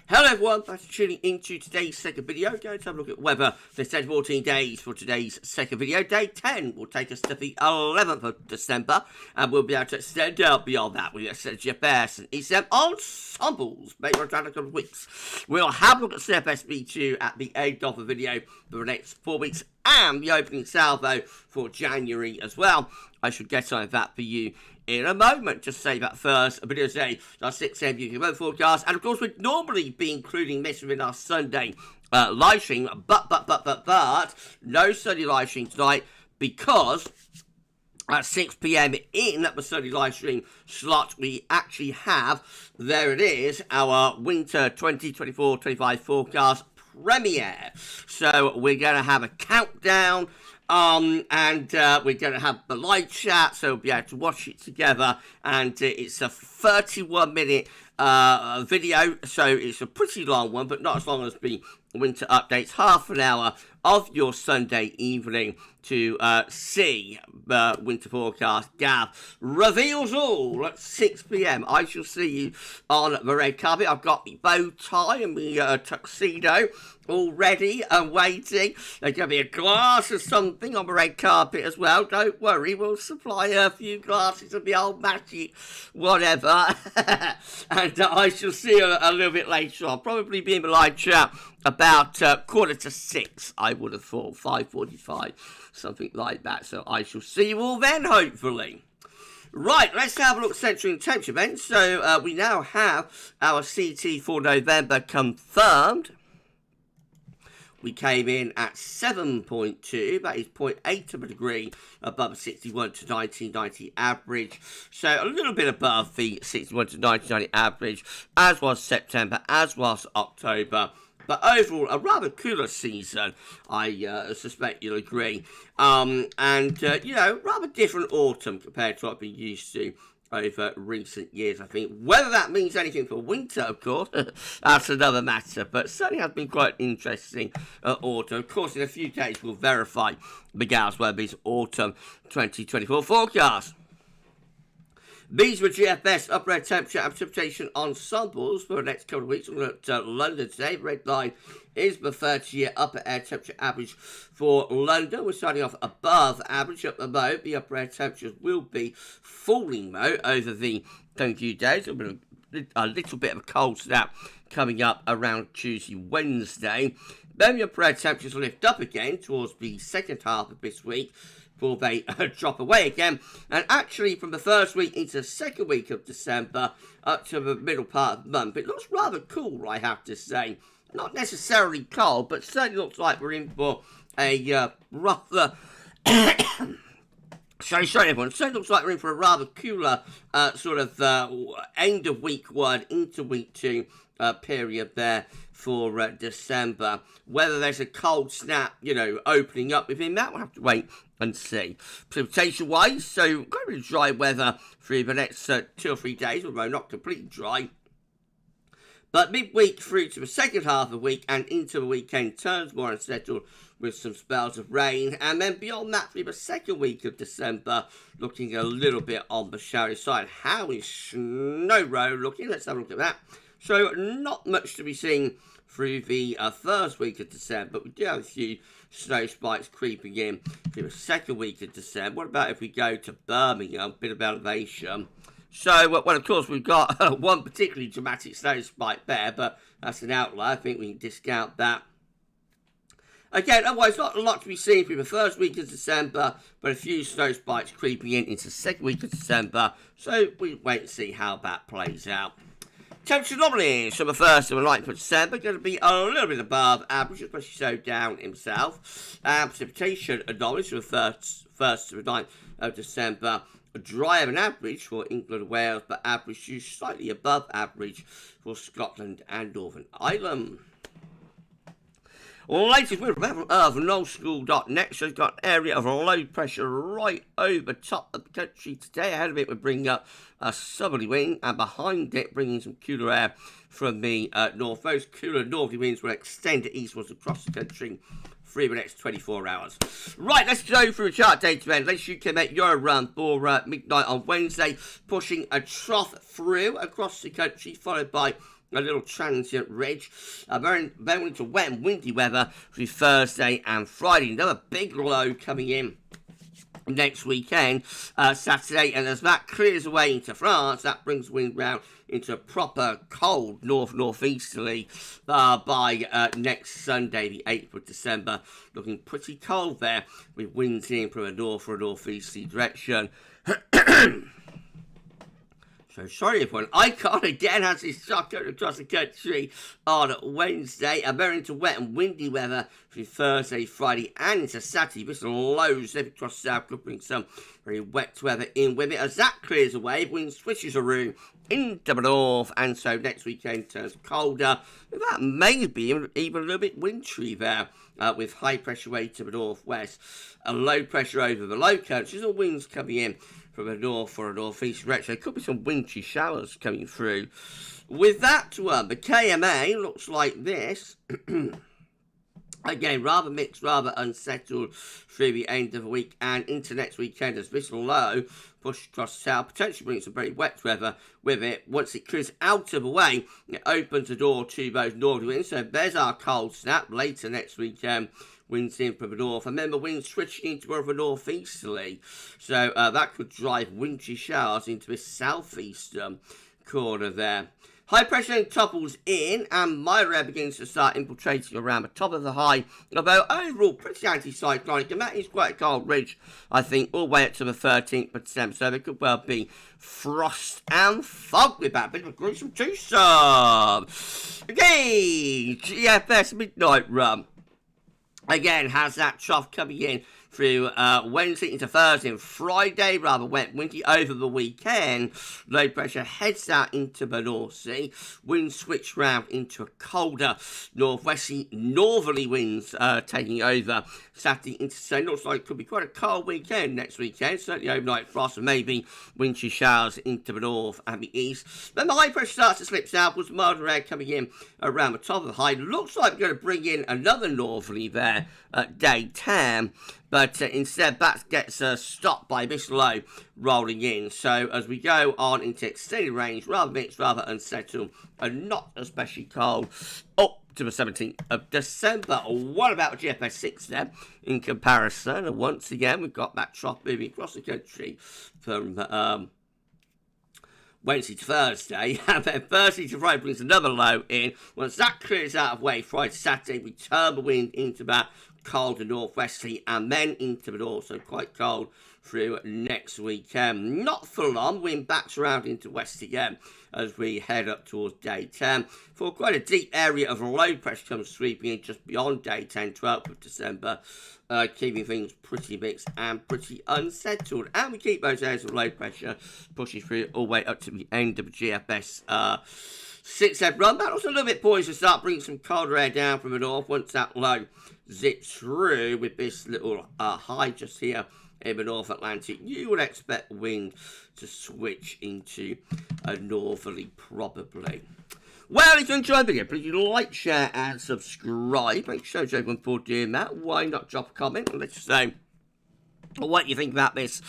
Hello everyone, thanks for tuning into today's second video. Going to have a look at weather for the next 14 days for today's second video. Day 10 will take us to the 11th of December, and we'll be able to extend out beyond that. We'll set GFS and ECM ensembles, maybe around a couple of weeks. We'll have a look at CFS V2 at the end of the video for the next 4 weeks, and the opening salvo for January as well. I should get on that for you in a moment. Just say that first, a video today, our 6 AM UK weather forecast, and of course we'd normally be including this within our Sunday live stream, but no Sunday live stream tonight because at 6 PM in the Sunday live stream slot we actually have, there it is, our winter 2024-25 forecast premiere. So we're going to have a countdown, and we're going to have the live chat, so we'll be able to watch it together, and it's a 31-minute video, so it's a pretty long one, but not as long as the winter updates. Half an hour of your Sunday evening to see the winter forecast. Gav reveals all at 6 PM. I shall see you on the red carpet. I've got my bow tie and my tuxedo all ready and waiting. There's going to be a glass of something on the red carpet as well. Don't worry, we'll supply a few glasses of the old magic, whatever. And I shall see you a little bit later on. Probably be in the live chat about 5:45, I would have thought, 5:45, something like that. So I shall see you all then, hopefully. Right, let's have a look at central temperature then. So we now have our CT for November confirmed. We came in at 7.2, that is 0.8 of a degree above the 61 to 1990 average. So a little bit above the 61 to 1990 average, as was September, as was October. But overall, a rather cooler season, I suspect you'll agree. You know, rather different autumn compared to what we've been used to over recent years, I think. Whether that means anything for winter, of course, that's another matter. But certainly has been quite interesting autumn. Of course, in a few days, we'll verify the GavsWeatherVids autumn 2024 forecast. These were GFS upper air temperature and precipitation ensembles for the next couple of weeks. We're looking at London today. Red line is the 30-year upper air temperature average for London. We're starting off above average at the moment. The upper air temperatures will be falling, though, over the coming few days. A little bit of a cold snap coming up around Tuesday, Wednesday. Then the upper air temperatures will lift up again towards the second half of this week, before they drop away again. And actually, from the first week into the second week of December, up to the middle part of the month, it looks rather cool, I have to say. Not necessarily cold, but certainly looks like we're in for a rather... sorry everyone. Certainly looks like we're in for a rather cooler sort of end of week 1 into week 2 period there for December. Whether there's a cold snap, you know, opening up within that, we'll have to wait and see. Precipitation wise, so quite a bit of dry weather through the next 2 or 3 days, although not completely dry. But midweek through to the second half of the week and into the weekend turns more unsettled with some spells of rain. And then beyond that, through the second week of December, looking a little bit on the showery side. How is Snow Row looking? Let's have a look at that. So not much to be seen through the first week of December, but we do have a few snow spikes creeping in through the second week of December. What about if we go to Birmingham, a bit of elevation? So, well, of course, we've got one particularly dramatic snow spike there, but that's an outlier. I think we can discount that. Again, otherwise, not a lot to be seen through the first week of December, but a few snow spikes creeping in into the second week of December. So, we wait and see how that plays out. Temperature anomalies from the 1st to the 9th of December going to be a little bit above average, especially so down himself. Precipitation anomalies from the 1st to the 9th of December. Drier than average for England and Wales, but average to slightly above average for Scotland and Northern Ireland. Latest weather from knowleschool.net shows got an area of low pressure right over top of the country today. Ahead of it, we bring up a southerly wind, and behind it, bringing some cooler air from the north. Those cooler northerly winds will extend eastwards across the country through the next 24 hours. Right, let's go through a chart data event. Let's you can make your run for midnight on Wednesday, pushing a trough through across the country, followed by a little transient ridge. Very into wet and windy weather through Thursday and Friday. Another big low coming in next weekend, Saturday, and as that clears away into France, that brings wind round into proper cold northeasterly by next Sunday, the 8th of December. Looking pretty cold there, with winds in from a north or northeasterly direction. So sorry everyone, Icon again has his shotgun across the country on Wednesday. Very into wet and windy weather through Thursday, Friday and into Saturday. This lows across south, could bring some very wet weather in with it. As that clears away, wind switches around into the north, and so next weekend turns colder. That may be even a little bit wintry there, with high pressure way to the northwest, a low pressure over the low countries, and winds coming in from a north or a northeast direction. There could be some wintry showers coming through. With that one, the KMA looks like this. Again, rather mixed, rather unsettled through the end of the week and into next weekend as this low push across south, potentially brings some very wet weather with it. Once it clears out of the way, it opens the door to those northerly winds. So there's our cold snap later next weekend. Winds in from the north, and then the wind switching into more of a northeasterly. So that could drive wintry showers into this southeastern corner there. High pressure then topples in, and Myra begins to start infiltrating around the top of the high, although overall pretty anticyclonic, and that is quite a cold ridge, I think, all the way up to the 13th of December, so there could well be frost and fog with that. Bit of a gruesome twosome. Okay, GFS Midnight Run again has that trough coming in through Wednesday into Thursday and Friday, rather wet, windy over the weekend. Low pressure heads out into the North Sea. Winds switch round into a colder northwesterly, northerly winds taking over Saturday into Sunday. Looks like it could be quite a cold weekend next weekend. Certainly overnight frost and maybe wintry showers into the north and the east. Then the high pressure starts to slip southwards. Milder air coming in around the top of the high. Looks like we're going to bring in another northerly there at day 10. But instead, that gets stopped by this low rolling in. So as we go on into extended range, rather mixed, rather unsettled, and not especially cold, up to the 17th of December. What about GFS 6 then, in comparison? And once again, we've got that trough moving across the country from Wednesday to Thursday, and then Thursday to Friday brings another low in. Once that clears out of way, Friday to Saturday, we turn the wind into that colder northwesterly and then into the north, so quite cold through next weekend. Not full on, wind backs around into west again as we head up towards day 10. For quite a deep area of low pressure comes sweeping in just beyond day 10, 12th of December, keeping things pretty mixed and pretty unsettled. And we keep those areas of low pressure pushing through all the way up to the end of the GFS 6-head run. That was a little bit poised to start bringing some colder air down from the north once that low zips through with this little high just here in the North Atlantic. You would expect wind to switch into a northerly probably. Well, if you enjoyed the video, please like, share and subscribe. Make sure to everyone for doing that. Why not drop a comment and let us know what you think about this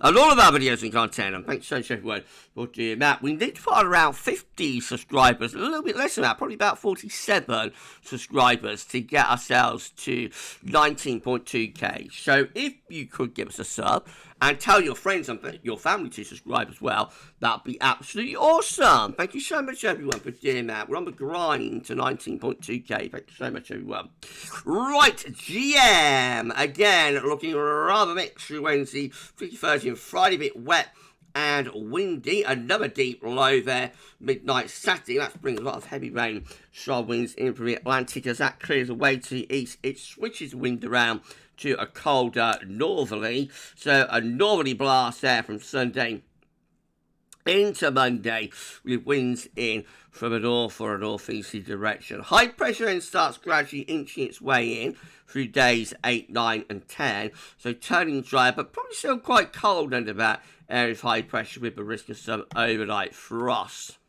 and all of our videos and content, and thanks so much everyone for doing that. We need to put around 50 subscribers, a little bit less than that, probably about 47 subscribers to get ourselves to 19.2k. So if you could give us a sub and tell your friends and your family to subscribe as well, that'd be absolutely awesome. Thank you so much everyone for doing that. We're on the grind to 19.2k. Thank you so much everyone. Right, GM again looking rather mixed through Wednesday, Thursday and Friday, a bit wet and windy. Another deep low there midnight Saturday. That brings a lot of heavy rain, strong winds in from the Atlantic. As that clears away to the east, it switches wind around to a colder northerly, so a northerly blast there from Sunday into Monday with winds in from a north or a northeasterly direction. High pressure then starts gradually inching its way in through days 8, 9 and 10, so turning dry but probably still quite cold under that area of high pressure with the risk of some overnight frost.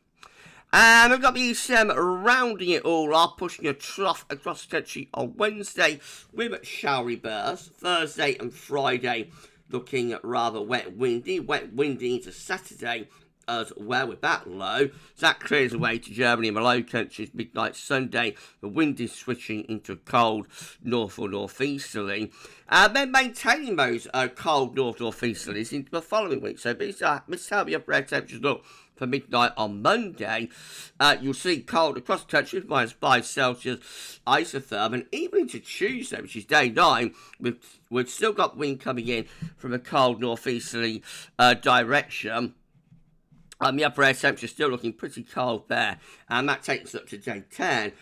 And we've got the ECM rounding it all up, pushing a trough across the country on Wednesday with showery bursts. Thursday and Friday looking rather wet, windy into Saturday as well with that low. So that clears away to Germany and the Low Countries midnight Sunday. The wind is switching into cold north or northeasterly. And then maintaining those cold northeasterlies into the following week. So this is how the upper air temperatures look for midnight on Monday. You'll see cold across the country with -5 Celsius isotherm, and even into Tuesday, which is day 9, we've still got wind coming in from a cold northeasterly direction. The upper air temperature is still looking pretty cold there, and that takes us up to day 10.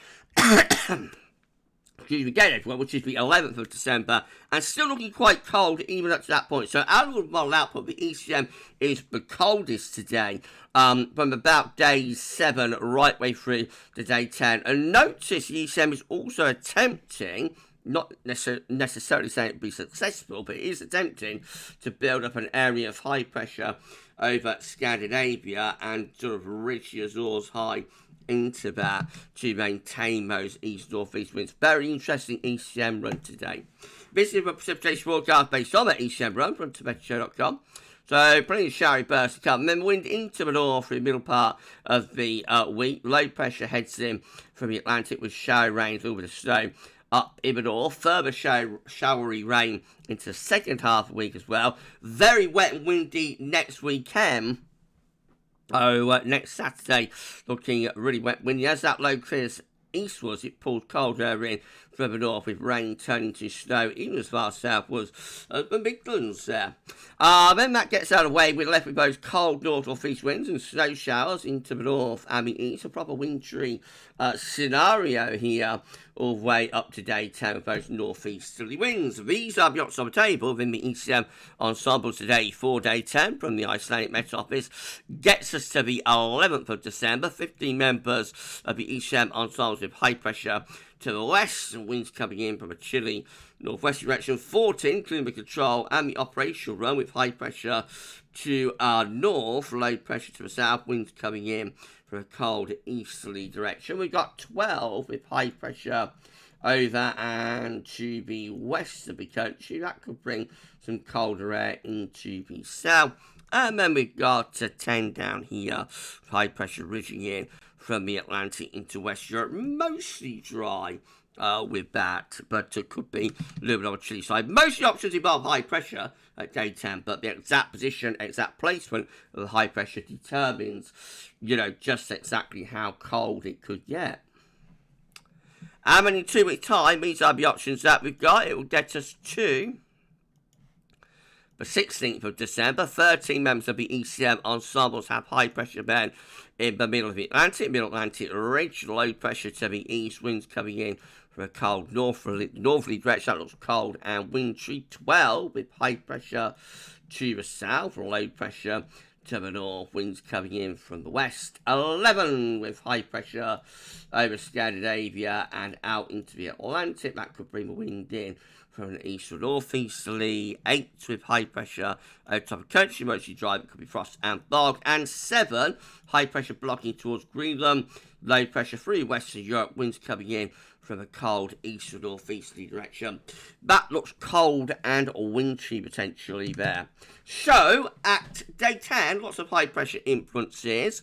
Excuse me again, everyone, which is the 11th of December, and still looking quite cold even up to that point. So out of model output, the ECM is the coldest today, from about day 7 right way through to day 10. And notice the ECM is also attempting, not necessarily saying it will be successful, but it is attempting to build up an area of high pressure over Scandinavia and sort of reach the Azores high into that to maintain those east-northeast winds. Very interesting ECM run today. This is a precipitation forecast based on that ECM run from TibetShow.com. So plenty of showery bursts to come. And then wind into the north through the middle part of the week. Low pressure heads in from the Atlantic with shower rains over the snow up in the north. Further showery rain into the second half of the week as well. Very wet and windy next weekend. Next Saturday, looking really wet windy. As that low clears eastwards, it pulls cold air in from the north with rain turning to snow, even as far southwards as the Midlands there. Then that gets out of the way, we're left with those cold north-north-east winds and snow showers into the north and the east. A proper wintry scenario here, all the way up to day 10 with those northeasterly winds. These are the options on the table within the ECM ensemble today for day 10 from the Icelandic Met Office. Gets us to the 11th of December. 15 members of the ECM ensembles with high pressure to the west, and winds coming in from a chilly northwest direction. 14, including the control and the operational run with high pressure to our north, low pressure to the south, winds coming in from a cold easterly direction. We've got 12 with high pressure over and to the west of the country. That could bring some colder air into the south. And then we've got 10 down here, high pressure ridging in from the Atlantic into West Europe. Mostly dry with that, but it could be a little bit on the chilly side. Most of the options involve high pressure at day 10, but the exact position, exact placement of the high pressure determines, just exactly how cold it could get. And then in 2 weeks' time, these are the options that we've got. It will get us to the 16th of December. 13 members of the ECM ensembles have high pressure band in the middle of the Atlantic. Middle Atlantic ridge, low pressure to the east, winds coming in from a cold northerly direction. That looks cold and wintry. 12 with high pressure to the south, low pressure to the north, winds coming in from the west. 11 with high pressure over Scandinavia and out into the Atlantic. That could bring the wind in from an east or northeasterly. 8 with high pressure over top of the country, mostly dry, but could be frost and fog. And 7, high pressure blocking towards Greenland, low pressure through Western Europe, winds coming in from a cold east or northeasterly direction. That looks cold and wintry potentially there. So at day 10, lots of high pressure influences.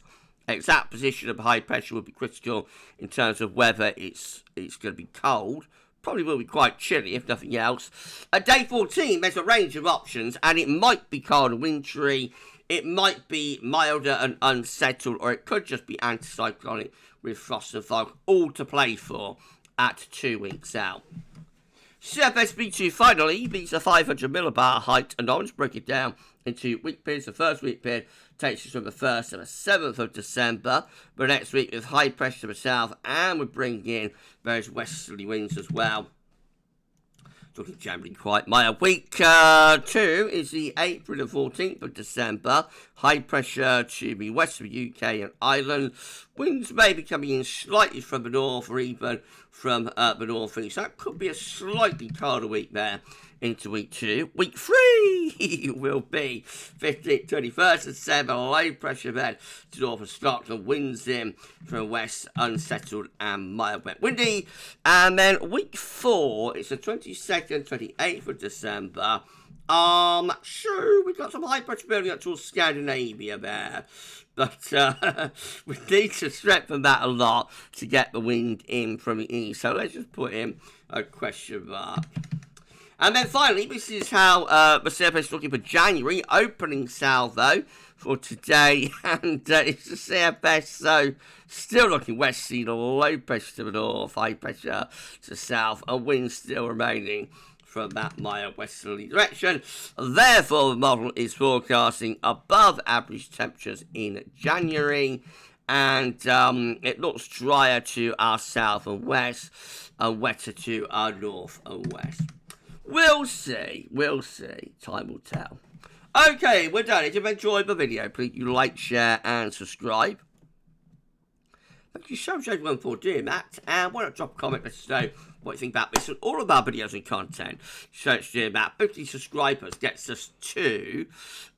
Exact position of high pressure will be critical in terms of whether it's going to be cold. Probably will be quite chilly, if nothing else. At day 14, there's a range of options, and it might be cold and wintry. It might be milder and unsettled, or it could just be anticyclonic with frost and fog, all to play for at 2 weeks out. CFS V2 finally, these are 500 millibar height and orange. Break it down into week periods. The first week period takes us from the 1st to the 7th of December. But next week with high pressure to the south, and we're bringing in those westerly winds as well. Looking generally quite mild. Week 2 is the 8th through the 14th of December. High pressure to the west of the UK and Ireland. Winds may be coming in slightly from the north or even from the northeast. That could be a slightly colder week there into week 2. Week 3 will be 15th, 21st of December. Low pressure then to north of Scotland. Winds in from west, unsettled and mild wet windy. And then week 4 is the 22nd, 28th of December. Sure, we've got some high pressure building up towards Scandinavia there. But we need to strengthen that a lot to get the wind in from the east. So let's just put in a question mark. And then finally, this is how the CFS is looking for January. Opening salvo for today. And it's the CFS, so still looking westerly, low pressure to the north, high pressure to south, and wind still remaining from that mild westerly direction. Therefore, the model is forecasting above average temperatures in January, and it looks drier to our south and west, and wetter to our north and west. We'll see, time will tell. Okay, we're done. If you've enjoyed the video, please you like, share, and subscribe. Thank you so much everyone for doing that, and why not drop a comment, let us know what you think about this and all of our videos and content. So it's doing about 50 subscribers gets us to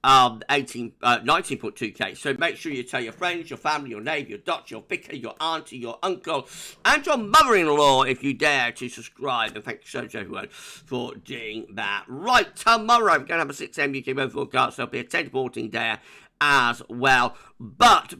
19.2k. So make sure you tell your friends, your family, your neighbour, your doctor, your vicar, your auntie, your uncle, and your mother-in-law if you dare to subscribe. And thank you so much everyone for doing that. Right, tomorrow we're going to have a 6 a.m. UK weather forecast. There'll be a 10 to 14 day as well. But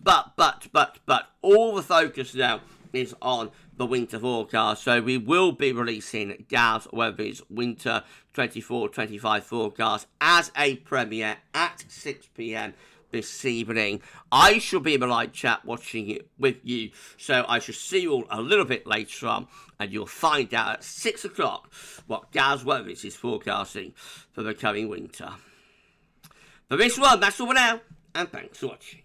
all the focus now is on the winter forecast. So we will be releasing GavsWeatherVids winter 24-25 forecast as a premiere at 6 p.m. this evening. I shall be in the live chat watching it with you, so I shall see you all a little bit later on, and you'll find out at 6 o'clock what GavsWeatherVids is forecasting for the coming winter. For this one, that's all for now, and thanks for watching.